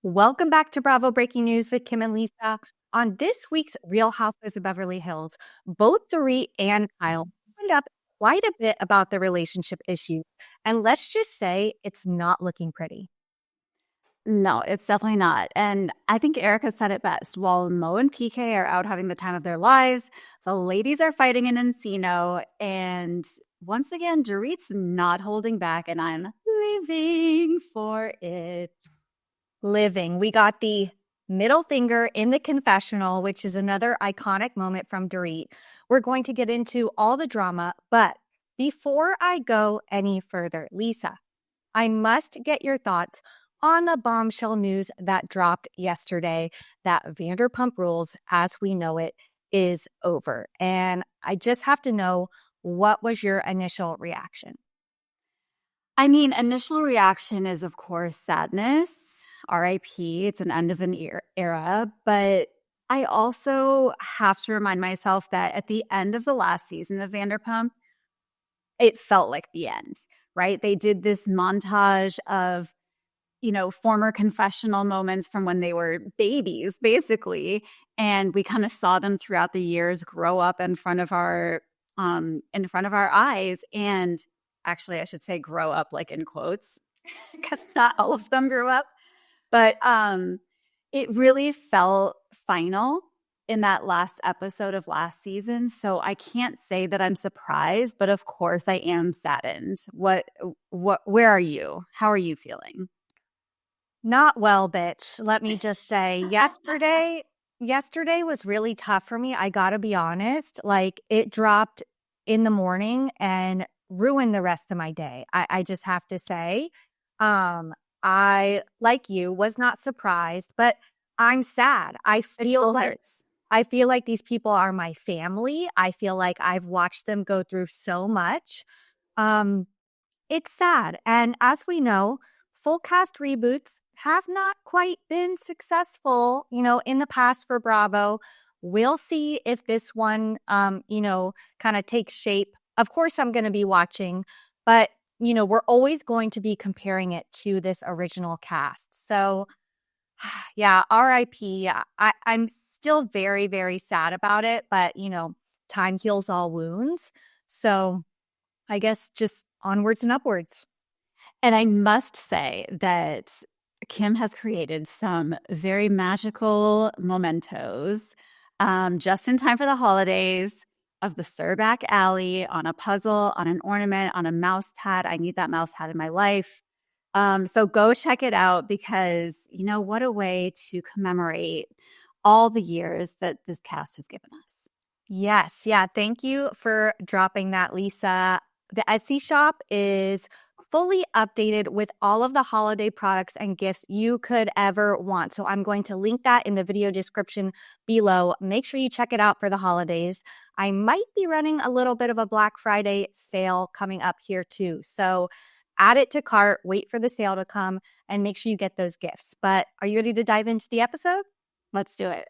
Welcome back to Bravo Breaking News with Kim and Lisa. On this week's Real Housewives of Beverly Hills, both Dorit and Kyle opened up quite a bit about their relationship issues. And let's just say it's not looking pretty. No, it's definitely not. And I think Erica said it best. While Mo and PK are out having the time of their lives, the ladies are fighting in Encino. And once again, Dorit's not holding back, and I'm living for it. Living. We got the middle finger in the confessional, which is another iconic moment from Dorit. We're going to get into all the drama, but before I go any further, Lisa, I must get your thoughts on the bombshell news that dropped yesterday that Vanderpump Rules, as we know it, is over. And I just have to know, what was your initial reaction? I mean, initial reaction is, of course, sadness. RIP. It's an end of an era. But I also have to remind myself that at the end of the last season of Vanderpump, it felt like the end, right? They did this montage of, former confessional moments from when they were babies, basically. And we kind of saw them throughout the years grow up in front of our eyes. And actually, I should say grow up, like in quotes, because not all of them grew up. But it really felt final in that last episode of last season. So I can't say that I'm surprised, but of course I am saddened. Where are you? How are you feeling? Not well, bitch. Let me just say, yesterday was really tough for me. I gotta be honest. Like, it dropped in the morning and ruined the rest of my day. I just have to say. I, like you, was not surprised, but I'm sad. I feel like these people are my family. I feel like I've watched them go through so much. It's sad. And as we know, full cast reboots have not quite been successful, in the past for Bravo. We'll see if this one, kind of takes shape. Of course, I'm going to be watching, but we're always going to be comparing it to this original cast. So, yeah, RIP. I'm still very, very sad about it, but, time heals all wounds. So I guess just onwards and upwards. And I must say that Kim has created some very magical mementos just in time for the holidays of the Surback Alley on a puzzle, on an ornament, on a mouse pad. I need that mouse pad in my life. So go check it out because, what a way to commemorate all the years that this cast has given us. Yes. Yeah. Thank you for dropping that, Lisa. The Etsy shop is fully updated with all of the holiday products and gifts you could ever want. So I'm going to link that in the video description below. Make sure you check it out for the holidays. I might be running a little bit of a Black Friday sale coming up here too. So add it to cart, wait for the sale to come, and make sure you get those gifts. But are you ready to dive into the episode? Let's do it.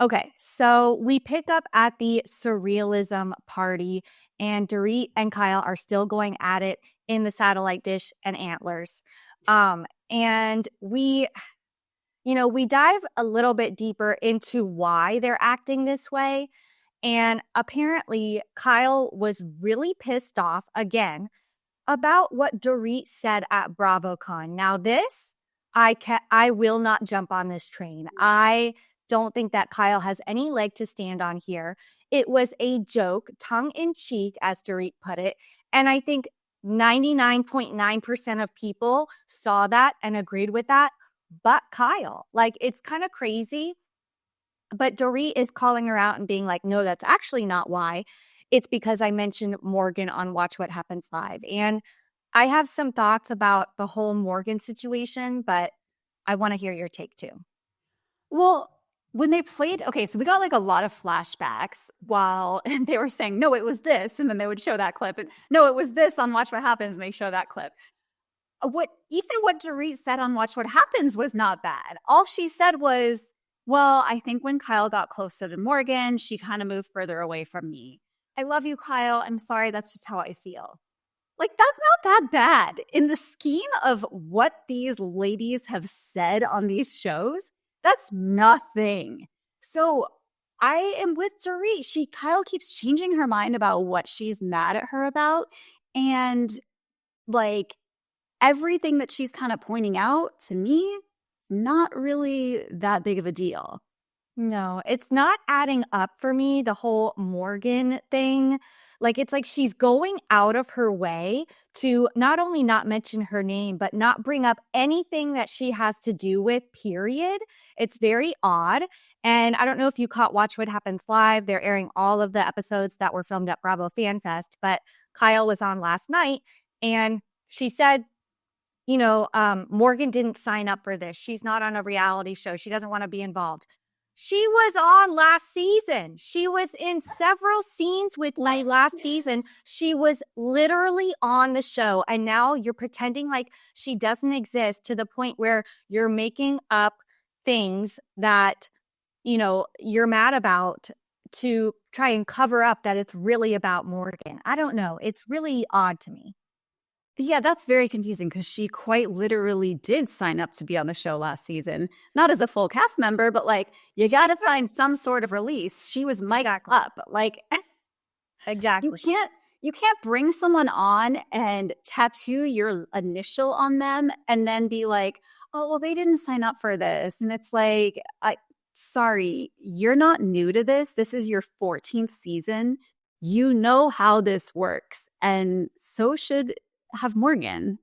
Okay, so we pick up at the surrealism party, and Dorit and Kyle are still going at it in the satellite dish and antlers. And we dive a little bit deeper into why they're acting this way. And apparently, Kyle was really pissed off again about what Dorit said at BravoCon. Now, this I will not jump on this train. I don't think that Kyle has any leg to stand on here. It was a joke, tongue in cheek, as Dorit put it. And I think 99.9% of people saw that and agreed with that, but Kyle. Like, it's kind of crazy. But Dorit is calling her out and being like, no, that's actually not why. It's because I mentioned Morgan on Watch What Happens Live. And I have some thoughts about the whole Morgan situation, but I want to hear your take too. Well, when they played, okay, so we got like a lot of flashbacks while they were saying, no, it was this. And then they would show that clip. And no, it was this on Watch What Happens. And they show that clip. What Dorit said on Watch What Happens was not bad. All she said was, well, I think when Kyle got closer to Morgan, she kind of moved further away from me. I love you, Kyle. I'm sorry. That's just how I feel. Like, that's not that bad. In the scheme of what these ladies have said on these shows, that's nothing. So I am with Dorit. Kyle keeps changing her mind about what she's mad at her about. And like everything that she's kind of pointing out to me, not really that big of a deal. No, it's not adding up for me, the whole Morgan thing. Like, it's like she's going out of her way to not only not mention her name, but not bring up anything that she has to do with, period. It's very odd. And I don't know if you caught Watch What Happens Live. They're airing all of the episodes that were filmed at Bravo Fan Fest, but Kyle was on last night and she said, Morgan didn't sign up for this. She's not on a reality show. She doesn't want to be involved. She was on last season. She was in several scenes with me last season. She was literally on the show. And now you're pretending like she doesn't exist to the point where you're making up things that, you're mad about to try and cover up that it's really about Morgan. I don't know. It's really odd to me. Yeah, that's very confusing because she quite literally did sign up to be on the show last season. Not as a full cast member, but like you got to find some sort of release. She was mic'd up. Like exactly. You can't bring someone on and tattoo your initial on them and then be like, "Oh, well they didn't sign up for this." And it's like, sorry, you're not new to this. This is your 14th season. You know how this works. And so should have Morgan.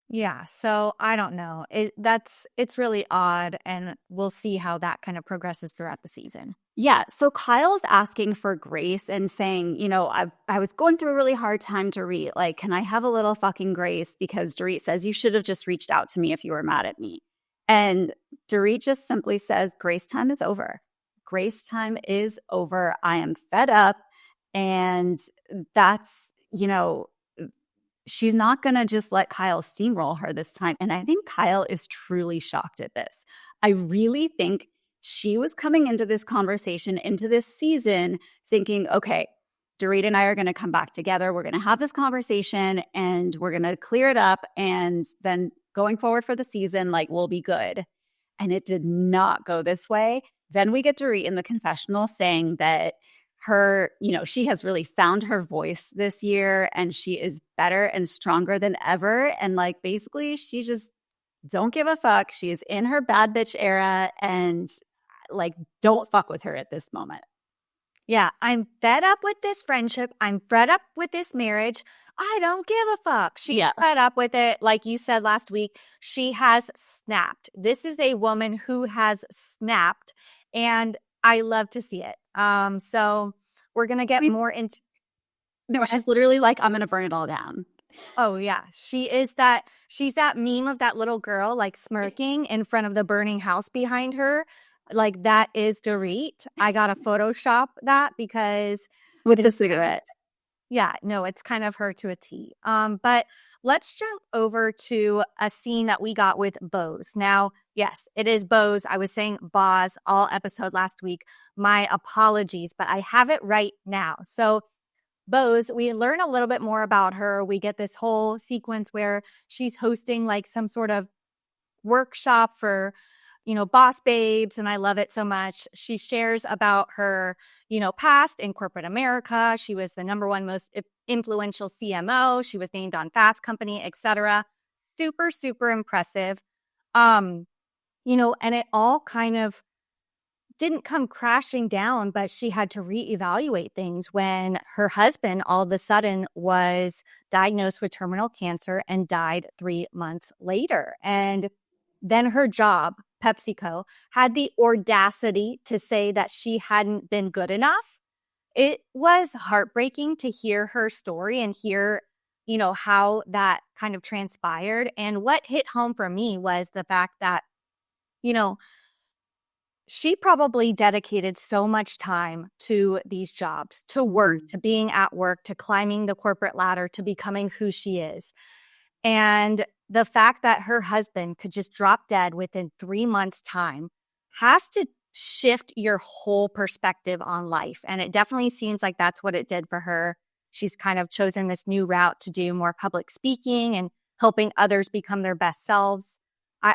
Yeah, so I don't know. It's really odd, and we'll see how that kind of progresses throughout the season. Yeah, so Kyle's asking for grace and saying, I was going through a really hard time, Dorit. Like, can I have a little fucking grace? Because Dorit says you should have just reached out to me if you were mad at me. And Dorit just simply says, grace time is over. Grace time is over. I am fed up. And that's, she's not going to just let Kyle steamroll her this time. And I think Kyle is truly shocked at this. I really think she was coming into this conversation, into this season, thinking, okay, Dorit and I are going to come back together. We're going to have this conversation and we're going to clear it up. And then going forward for the season, like, we'll be good. And it did not go this way. Then we get Dorit in the confessional saying that she has really found her voice this year and she is better and stronger than ever. And like, basically she just don't give a fuck. She is in her bad bitch era and like, don't fuck with her at this moment. Yeah, I'm fed up with this friendship. I'm fed up with this marriage. I don't give a fuck. She's fed up with it. Like you said last week, she has snapped. This is a woman who has snapped and I love to see it. So we're going to get more into. No, she's literally like, I'm going to burn it all down. Oh yeah. She's that meme of that little girl like smirking in front of the burning house behind her. Like that is Dorit. I got to Photoshop that because. With the cigarette. Yeah, no, it's kind of her to a T. But let's jump over to a scene that we got with Bose. Now, yes, it is Bose. I was saying Boz all episode last week. My apologies, but I have it right now. So Bose, we learn a little bit more about her. We get this whole sequence where she's hosting like some sort of workshop for boss babes, and I love it so much. She shares about her, past in corporate America. She was the number one most influential CMO. She was named on Fast Company, etc. Super, super impressive. And it all kind of didn't come crashing down, but she had to reevaluate things when her husband all of a sudden was diagnosed with terminal cancer and died 3 months later. And then her job, PepsiCo, had the audacity to say that she hadn't been good enough. It was heartbreaking to hear her story and hear, how that kind of transpired. And what hit home for me was the fact that, she probably dedicated so much time to these jobs, to work, to being at work, to climbing the corporate ladder, to becoming who she is. And the fact that her husband could just drop dead within 3 months' time has to shift your whole perspective on life. And it definitely seems like that's what it did for her. she's kind of chosen this new route to do more public speaking and helping others become their best selves.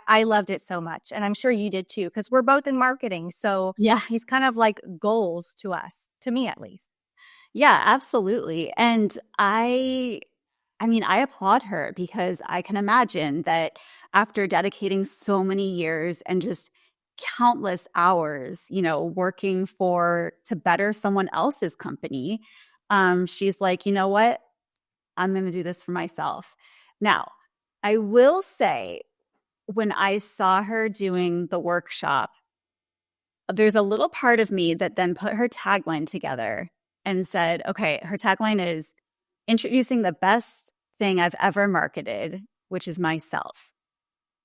I loved it so much. And I'm sure you did too, because we're both in marketing. So Yeah. he's kind of like goals to us, to me at least. Yeah, absolutely. And I mean, I applaud her because I can imagine that after dedicating so many years and just countless hours, working to better someone else's company, she's like, you know what? I'm going to do this for myself. Now, I will say, when I saw her doing the workshop, there's a little part of me that then put her tagline together and said, okay, her tagline is introducing the best thing I've ever marketed, which is myself.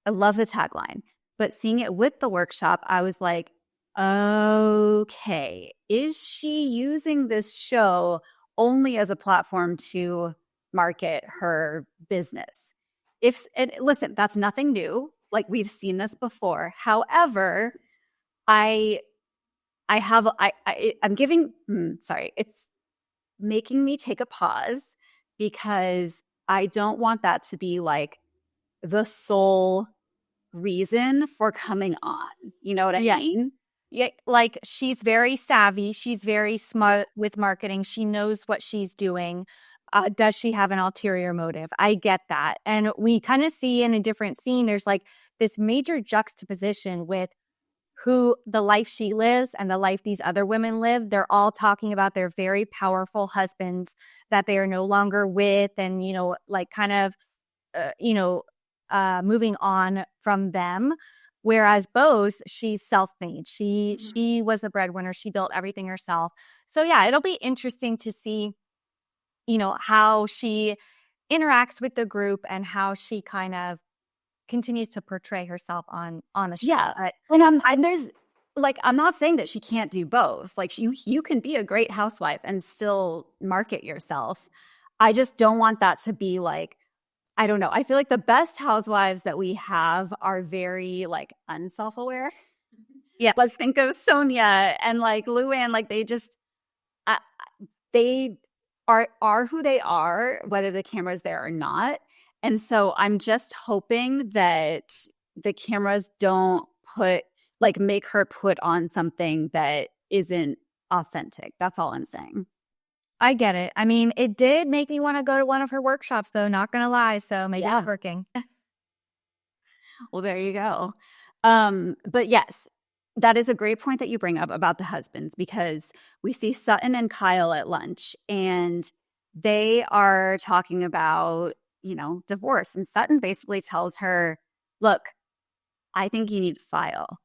I love the tagline, but seeing it with the workshop, I was like, okay, is she using this show only as a platform to market her business? And listen, that's nothing new. Like, we've seen this before. However, I'm giving, sorry, it's making me take a pause because I don't want that to be like the sole reason for coming on. You know what I mean? Yeah, like she's very savvy. She's very smart with marketing. She knows what she's doing. Does she have an ulterior motive? I get that. And we kind of see in a different scene, there's like this major juxtaposition with the life she lives and the life these other women live. They're all talking about their very powerful husbands that they are no longer with, and, like kind of, moving on from them. Whereas Bose, she's self-made. She was the breadwinner. She built everything herself. So yeah, it'll be interesting to see, how she interacts with the group and how she kind of continues to portray herself on the show. Yeah. And there's like, I'm not saying that she can't do both. Like, you can be a great housewife and still market yourself. I just don't want that to be like, I don't know. I feel like the best housewives that we have are very like unself-aware. Yeah. Let's think of Sonia and like Luann. Like, they are who they are, whether the camera's there or not. And so I'm just hoping that the cameras don't make her put on something that isn't authentic. That's all I'm saying. I get it. I mean, it did make me want to go to one of her workshops, though, not going to lie. So maybe it's working. Well, there you go. But yes, that is a great point that you bring up about the husbands, because we see Sutton and Kyle at lunch and they are talking about, divorce. And Sutton basically tells her, look, I think you need to file.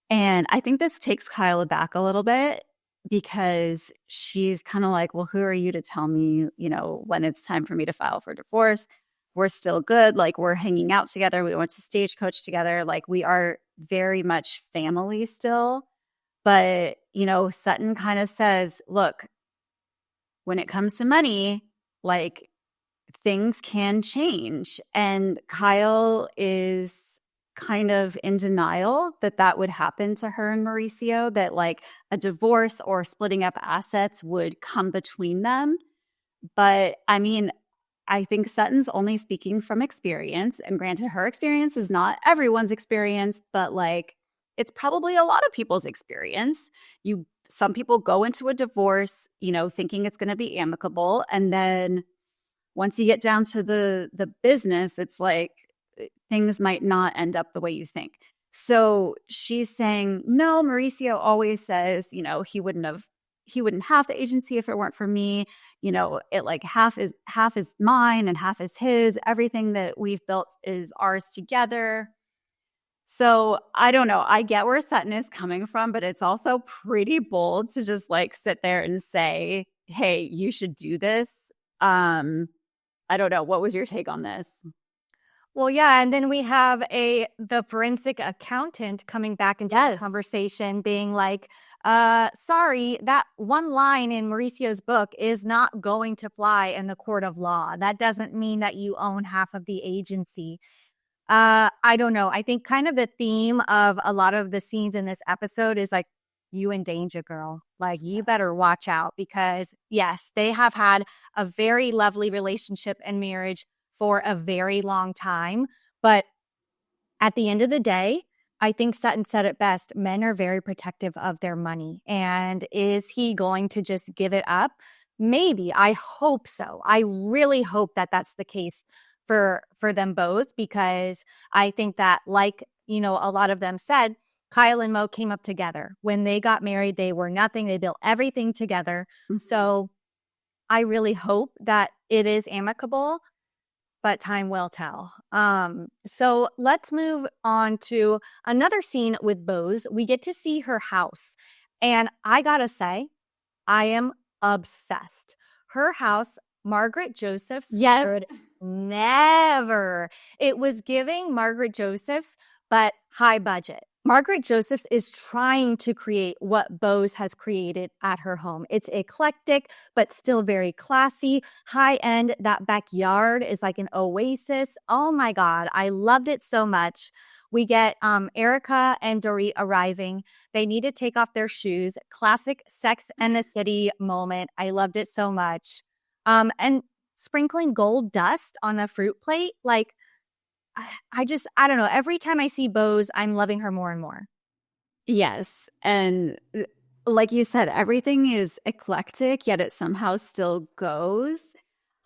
And I think this takes Kyle aback a little bit, because she's kind of like, well, who are you to tell me, when it's time for me to file for divorce? We're still good. Like, we're hanging out together. We went to Stagecoach together. Like, we are very much family still. But, Sutton kind of says, look, when it comes to money, like, things can change. And Kyle is kind of in denial that would happen to her and Mauricio, that like a divorce or splitting up assets would come between them. But I mean, I think Sutton's only speaking from experience, and granted, her experience is not everyone's experience, but like, it's probably a lot of people's experience. Some people go into a divorce, thinking it's going to be amicable, and then once you get down to the business, it's like things might not end up the way you think. So she's saying, no, Mauricio always says, he wouldn't have the agency if it weren't for me. It like half is mine and half is his. Everything that we've built is ours together. So I don't know. I get where Sutton is coming from, but it's also pretty bold to just like sit there and say, hey, you should do this. I don't know. What was your take on this? Well, yeah, and then we have the forensic accountant coming back into the conversation, being like, sorry, that one line in Mauricio's book is not going to fly in the court of law. That doesn't mean that you own half of the agency. I don't know. I think kind of the theme of a lot of the scenes in this episode is like, you in danger, girl. Like, you better watch out because, yes, they have had a very lovely relationship and marriage for a very long time. But at the end of the day, I think Sutton said it best. Men are very protective of their money. And is he going to just give it up? Maybe. I hope so. I really hope that that's the case for them both, because I think that, like, a lot of them said, Kyle and Mo came up together. When they got married, they were nothing. They built everything together. So I really hope that it is amicable, but time will tell. So let's move on to another scene with Bose. We get to see her house. And I gotta say, I am obsessed. Her house, Margaret Joseph's, Yes. never. It was giving Margaret Joseph's, but high budget. Margaret Joseph's is trying to create what Bose has created at her home. It's eclectic, but still very classy, high end. That backyard is like an oasis. Oh my God, I loved it so much. We get Erica and Dorit arriving. They need to take off their shoes. Classic Sex and the City moment. I loved it so much. And sprinkling gold dust on the fruit plate, like, I don't know. Every time I see Bose, I'm loving her more and more. Yes. And like you said, everything is eclectic, yet it somehow still goes.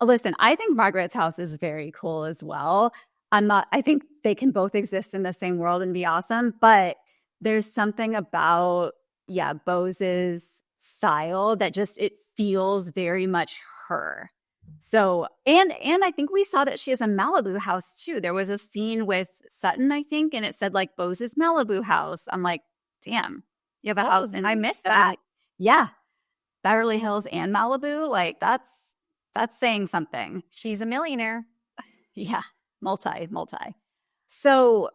Listen, I think Margaret's house is very cool as well. I think they can both exist in the same world and be awesome, but there's something about, Bose's style that just, it feels very much her. So, and I think we saw that she has a Malibu house too. There was a scene with Sutton, I think, and it said like Bose's Malibu house. I'm like, damn, you have a house in, I missed that. Yeah. Beverly Hills and Malibu. Like that's saying something. She's a millionaire. Yeah. Multi. So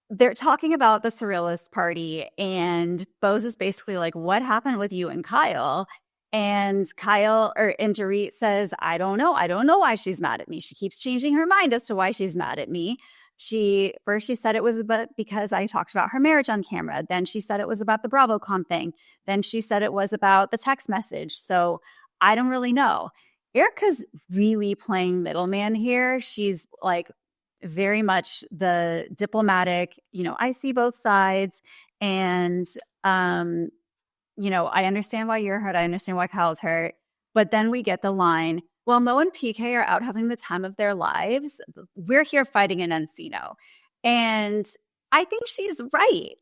they're talking about the surrealist party, and Bose is basically like, what happened with you and Kyle? And Dorit says, I don't know. I don't know why she's mad at me. She keeps changing her mind as to why she's mad at me. She said it was because I talked about her marriage on camera. Then she said it was about the BravoCon thing. Then she said it was about the text message. So I don't really know. Erica's really playing middleman here. She's like very much the diplomatic, I see both sides. And I understand why you're hurt. I understand why Kyle's hurt. But then we get the line, well, Mo and PK are out having the time of their lives. We're here fighting in Encino. And I think she's right.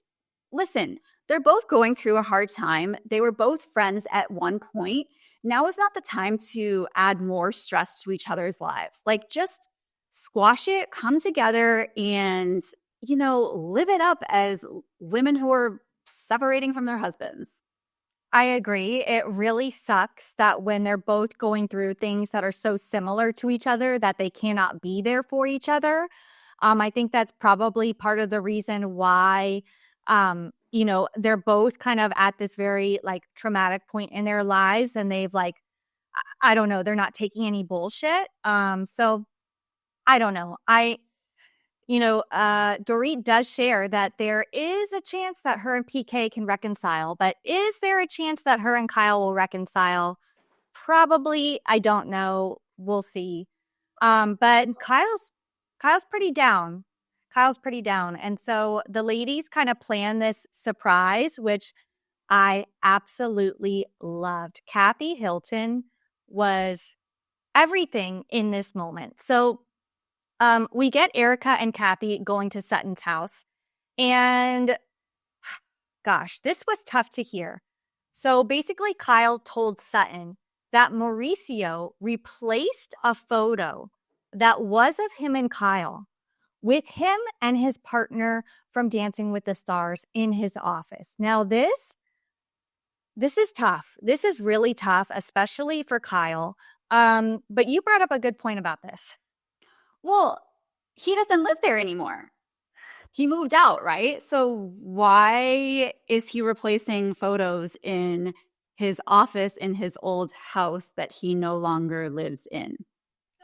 Listen, they're both going through a hard time. They were both friends at one point. Now is not the time to add more stress to each other's lives. Like, just squash it, come together, and, live it up as women who are separating from their husbands. I agree. It really sucks that when they're both going through things that are so similar to each other that they cannot be there for each other. I think that's probably part of the reason why, they're both kind of at this very like traumatic point in their lives, and they've like, I don't know, they're not taking any bullshit. So I don't know. Dorit does share that there is a chance that her and PK can reconcile, but is there a chance that her and Kyle will reconcile? Probably. I don't know. We'll see. But Kyle's pretty down. And so the ladies kind of plan this surprise, which I absolutely loved. Kathy Hilton was everything in this moment. So we get Erica and Kathy going to Sutton's house. And gosh, this was tough to hear. So basically, Kyle told Sutton that Mauricio replaced a photo that was of him and Kyle with him and his partner from Dancing with the Stars in his office. Now, this is tough. This is really tough, especially for Kyle. But you brought up a good point about this. Well, he doesn't live there anymore. He moved out, right? So why is he replacing photos in his office in his old house that he no longer lives in?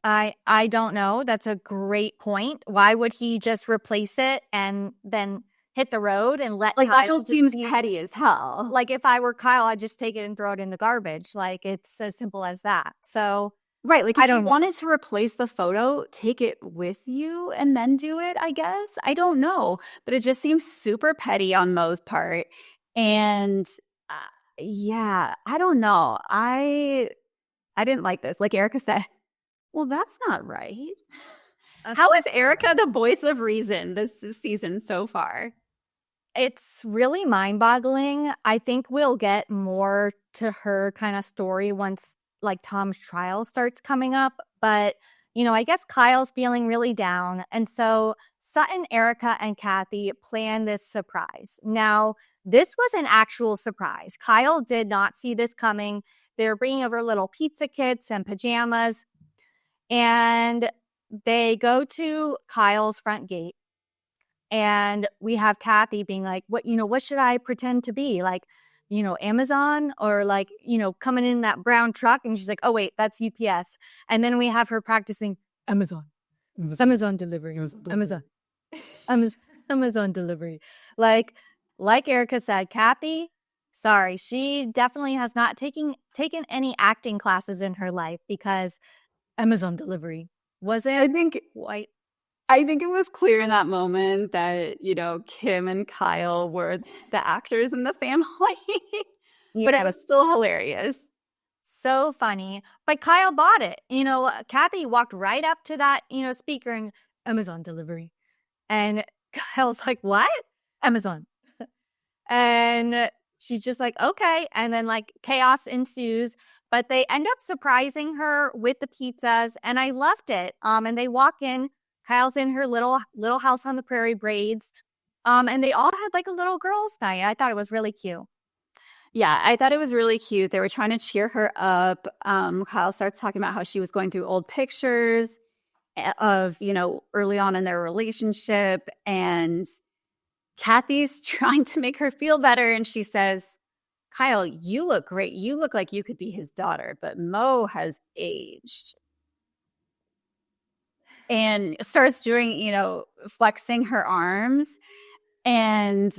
I don't know. That's a great point. Why would he just replace it and then hit the road and let Like, that Kyle just seems petty as hell. like if I were Kyle, I'd just take it and throw it in the garbage. Like it's as simple as that. So Right, like, I if you don't know. wanted to replace the photo, take it with you and then do it, I guess? I don't know, but it just seems super petty on Mo's part, and, uh, yeah, I don't know. I didn't like this. Like Erica said, "Well, that's not right." How is Erica the voice of reason this season so far? It's really mind-boggling. I think we'll get more to her kind of story once like Tom's trial starts coming up. But, I guess Kyle's feeling really down. And so Sutton, Erica, and Kathy plan this surprise. Now, this was an actual surprise. Kyle did not see this coming. They were bringing over little pizza kits and pajamas. And they go to Kyle's front gate. And we have Kathy being like, what should I pretend to be? Like, Amazon or like, coming in that brown truck. And she's like, oh, wait, that's UPS. And then we have her practicing Amazon, Amazon delivery, Amazon delivery. Like Erica said, Kathy, sorry, she definitely has not taken any acting classes in her life because Amazon delivery wasn't quite. I think it was clear in that moment that, Kim and Kyle were the actors in the family. But it was still hilarious. So funny. But Kyle bought it. Kathy walked right up to that, speaker and Amazon delivery. And Kyle's like, what? Amazon. And she's just like, okay. And then like chaos ensues. But they end up surprising her with the pizzas. And I loved it. And they walk in. Kyle's in her little house on the prairie braids. And they all had like a little girls' night. I thought it was really cute. Yeah, I thought it was really cute. They were trying to cheer her up. Kyle starts talking about how she was going through old pictures of, early on in their relationship. And Kathy's trying to make her feel better. And she says, Kyle, you look great. You look like you could be his daughter, but Mo has aged. And starts doing, flexing her arms. And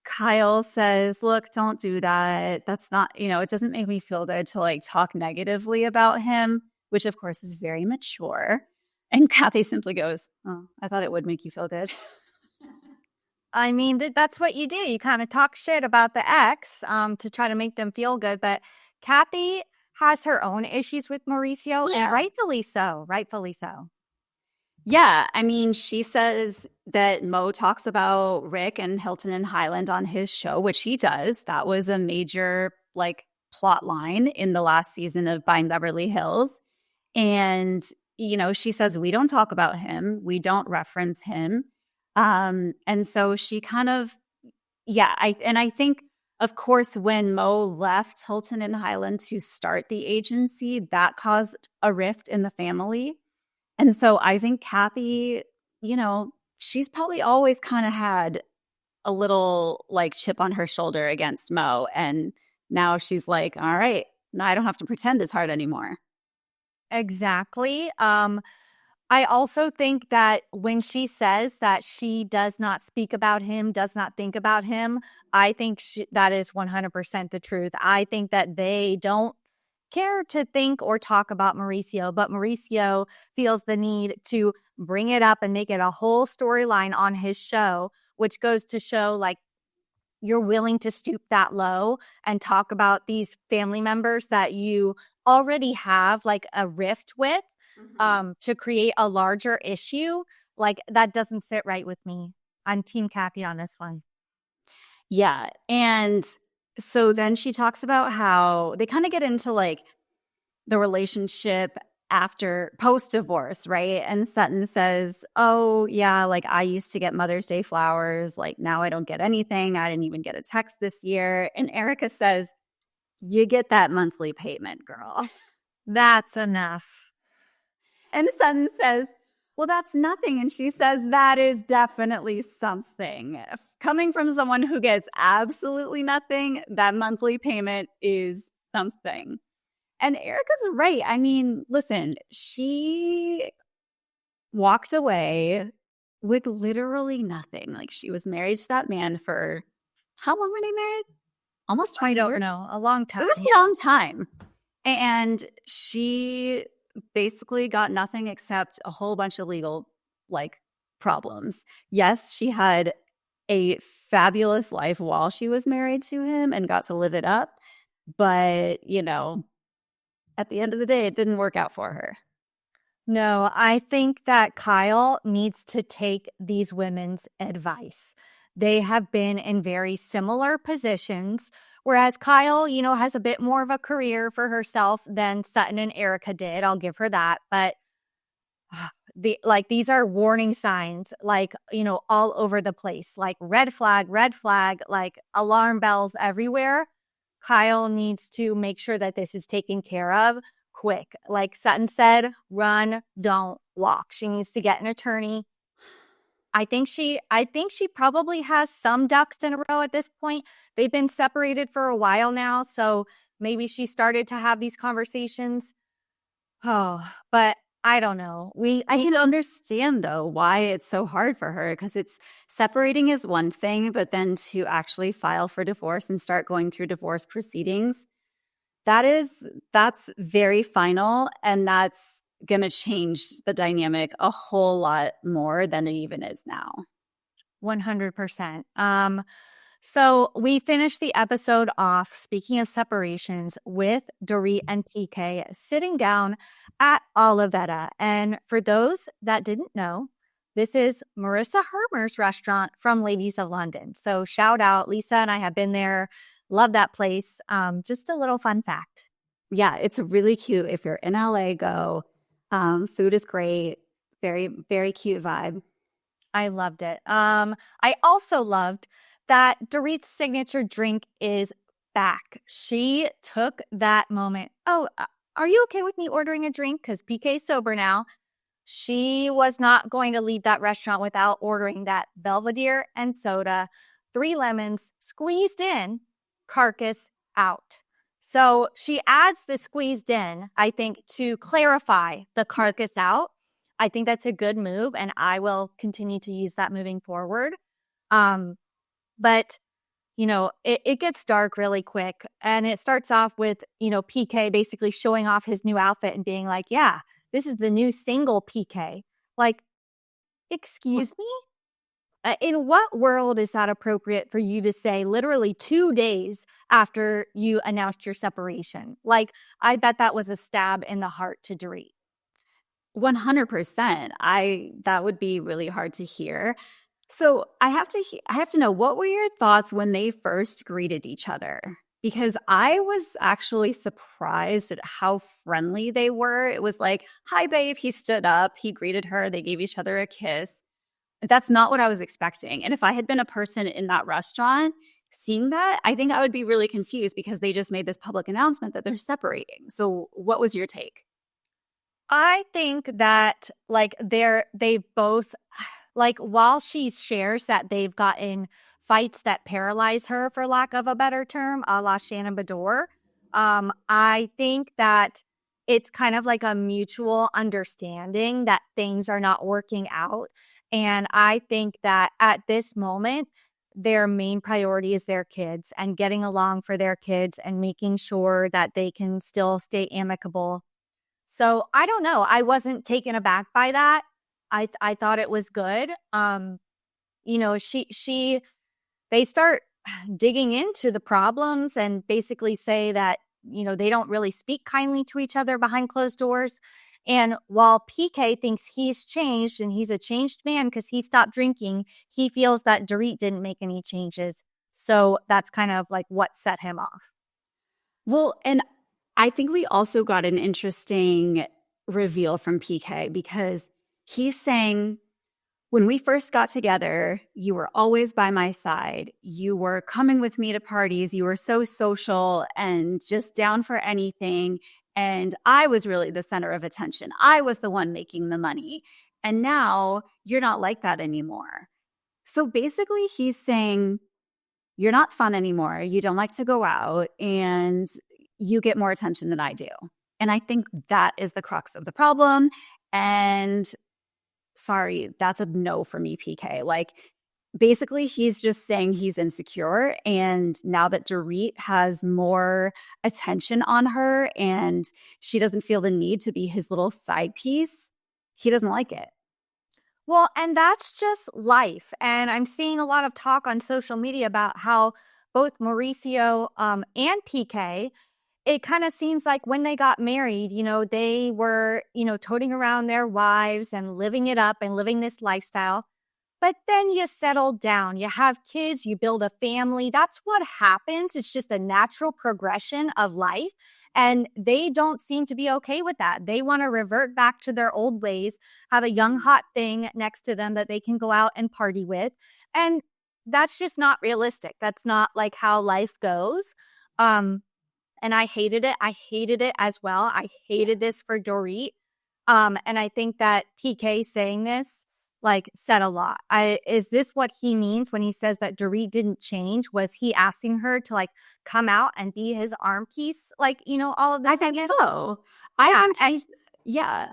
Kyle says, look, don't do that. That's not, it doesn't make me feel good to like talk negatively about him, which of course is very mature. And Kathy simply goes, oh, I thought it would make you feel good. I mean, that's what you do. You kind of talk shit about the ex to try to make them feel good. But Kathy has her own issues with Mauricio, and rightfully so. Yeah, I mean, she says that Mo talks about Rick and Hilton and Highland on his show, which he does. That was a major like plot line in the last season of Buying Beverly Hills. And, she says, we don't talk about him. We don't reference him. And so she kind of, I think, of course, when Mo left Hilton and Highland to start the agency, that caused a rift in the family. And so I think Kathy, she's probably always kind of had a little like chip on her shoulder against Mo. And now she's like, all right, now I don't have to pretend as hard anymore. Exactly. I also think that when she says that she does not speak about him, does not think about him, I think that is 100% the truth. I think that they don't care to think or talk about Mauricio, but Mauricio feels the need to bring it up and make it a whole storyline on his show, which goes to show like you're willing to stoop that low and talk about these family members that you already have like a rift with to create a larger issue. Like that doesn't sit right with me. I'm Team Kathy on this one. Yeah. And so then she talks about how they kind of get into like the relationship after post-divorce, right? And Sutton says, oh, yeah, like I used to get Mother's Day flowers. Like now I don't get anything. I didn't even get a text this year. And Erica says, you get that monthly payment, girl. That's enough. And Sutton says, well, that's nothing. And she says, that is definitely something. Coming from someone who gets absolutely nothing, that monthly payment is something. And Erica's right. I mean, listen, she walked away with literally nothing. Like, she was married to that man for how long were they married? Almost 20 I don't years. know, a long It time. was a long time. And she basically got nothing except a whole bunch of legal like problems. Yes, she had a fabulous life while she was married to him and got to live it up. But, you know, at the end of the day, it didn't work out for her. No, I think that Kyle needs to take these women's advice. They have been in very similar positions, whereas Kyle, has a bit more of a career for herself than Sutton and Erica did. I'll give her that. But these are warning signs, all over the place, like red flag, like alarm bells everywhere. Kyle needs to make sure that this is taken care of quick. Like Sutton said, run, don't walk. She needs to get an attorney. I think she probably has some ducks in a row at this point. They've been separated for a while now, so maybe she started to have these conversations. Oh, but I don't know. I can understand, though, why it's so hard for her, because it's separating is one thing, but then to actually file for divorce and start going through divorce proceedings, that's very final, and that's going to change the dynamic a whole lot more than it even is now. 100%. So we finished the episode off, speaking of separations, with Dorit and PK sitting down at Olivetta. And for those that didn't know, this is Marissa Hermer's restaurant from Ladies of London. So shout out, Lisa and I have been there. Love that place. Just a little fun fact. Yeah, it's really cute. If you're in LA, go. Food is great. Very, very cute vibe. I loved it. I also loved that Dorit's signature drink is back. She took that moment. Oh, are you okay with me ordering a drink? Because PK's sober now. She was not going to leave that restaurant without ordering that Belvedere and soda, 3 lemons, squeezed in, carcass out. So she adds the squeezed in, I think, to clarify the carcass out. I think that's a good move, and I will continue to use that moving forward. But, it gets dark really quick, and it starts off with, PK basically showing off his new outfit and being like, yeah, this is the new single PK. Like, excuse me? In what world is that appropriate for you to say literally 2 days after you announced your separation? Like, I bet that was a stab in the heart to Dorit. 100%. That would be really hard to hear. So I have to know, what were your thoughts when they first greeted each other? Because I was actually surprised at how friendly they were. It was like, hi, babe. He stood up. He greeted her. They gave each other a kiss. That's not what I was expecting. And if I had been a person in that restaurant seeing that, I think I would be really confused because they just made this public announcement that they're separating. So what was your take? I think that they both, while she shares that they've gotten fights that paralyze her, for lack of a better term, a la Shannon Bedore, I think that it's kind of like a mutual understanding that things are not working out. And I think that at this moment, their main priority is their kids and getting along for their kids and making sure that they can still stay amicable. So I don't know. I wasn't taken aback by that. I thought it was good. They start digging into the problems and basically say that, they don't really speak kindly to each other behind closed doors. And while PK thinks he's changed and he's a changed man because he stopped drinking, he feels that Dorit didn't make any changes. So that's kind of like what set him off. Well, and I think we also got an interesting reveal from PK because he's saying, when we first got together, you were always by my side. You were coming with me to parties. You were so social and just down for anything. And I was really the center of attention. I was the one making the money. And now you're not like that anymore. So basically, he's saying, you're not fun anymore. You don't like to go out. And you get more attention than I do. And I think that is the crux of the problem. And sorry, that's a no for me, PK. Like, basically, he's just saying he's insecure. And now that Dorit has more attention on her and she doesn't feel the need to be his little side piece, he doesn't like it. Well, and that's just life. And I'm seeing a lot of talk on social media about how both Mauricio and PK, it kind of seems like when they got married, they were, toting around their wives and living it up and living this lifestyle. But then you settle down, you have kids, you build a family. That's what happens. It's just a natural progression of life. And they don't seem to be okay with that. They want to revert back to their old ways, have a young, hot thing next to them that they can go out and party with. And that's just not realistic. That's not like how life goes. And I hated it. I hated it as well. I hated this for Dorit. And I think that PK saying this, said a lot. Is this what he means when he says that Dorit didn't change? Was he asking her to come out and be his arm piece? All of this. I think so. Yeah.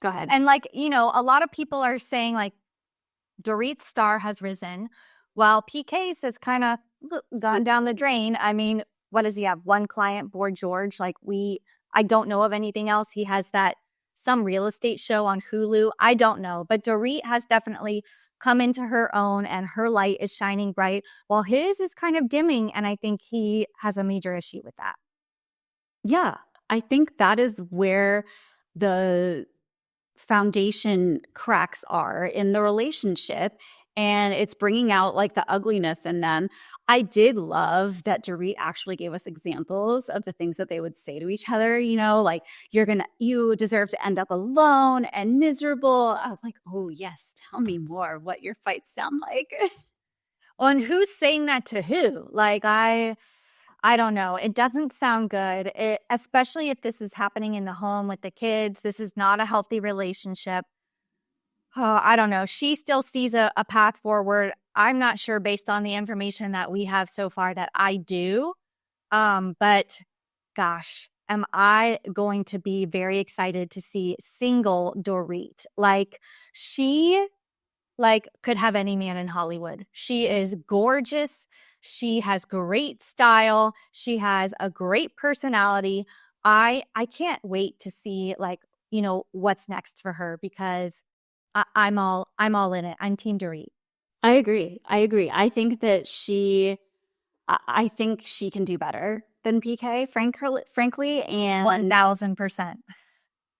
Go ahead. And a lot of people are saying Dorit's star has risen while PK's has kind of gone down the drain. I mean, what does he have? One client, Boy George. I don't know of anything else. He has some real estate show on Hulu. I don't know. But Dorit has definitely come into her own and her light is shining bright while his is kind of dimming. And I think he has a major issue with that. Yeah. I think that is where the foundation cracks are in the relationship. And it's bringing out the ugliness in them. I did love that Dorit actually gave us examples of the things that they would say to each other, you deserve to end up alone and miserable. I was like, oh yes, tell me more what your fights sound like. Well, and who's saying that to who? I don't know. It doesn't sound good, especially if this is happening in the home with the kids. This is not a healthy relationship. Oh, I don't know. She still sees a path forward. I'm not sure based on the information that we have so far that I do. But gosh, am I going to be very excited to see single Dorit. She could have any man in Hollywood. She is gorgeous. She has great style. She has a great personality. I can't wait to see what's next for her because I'm all in it. I'm Team Dorit. I agree. I think that I think she can do better than PK, frankly. And 1000%.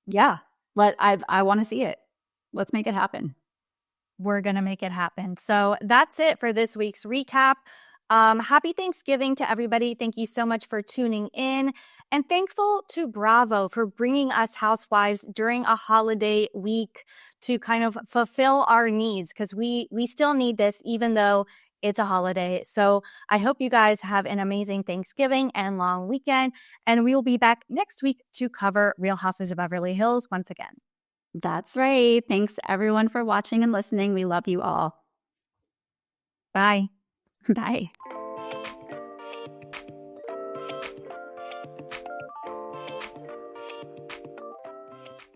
Yeah. I want to see it. Let's make it happen. We're going to make it happen. So that's it for this week's recap. Happy Thanksgiving to everybody. Thank you so much for tuning in, and thankful to Bravo for bringing us Housewives during a holiday week to kind of fulfill our needs because we still need this even though it's a holiday. So I hope you guys have an amazing Thanksgiving and long weekend, and we will be back next week to cover Real Housewives of Beverly Hills once again. That's right. Thanks everyone for watching and listening. We love you all. Bye. Bye.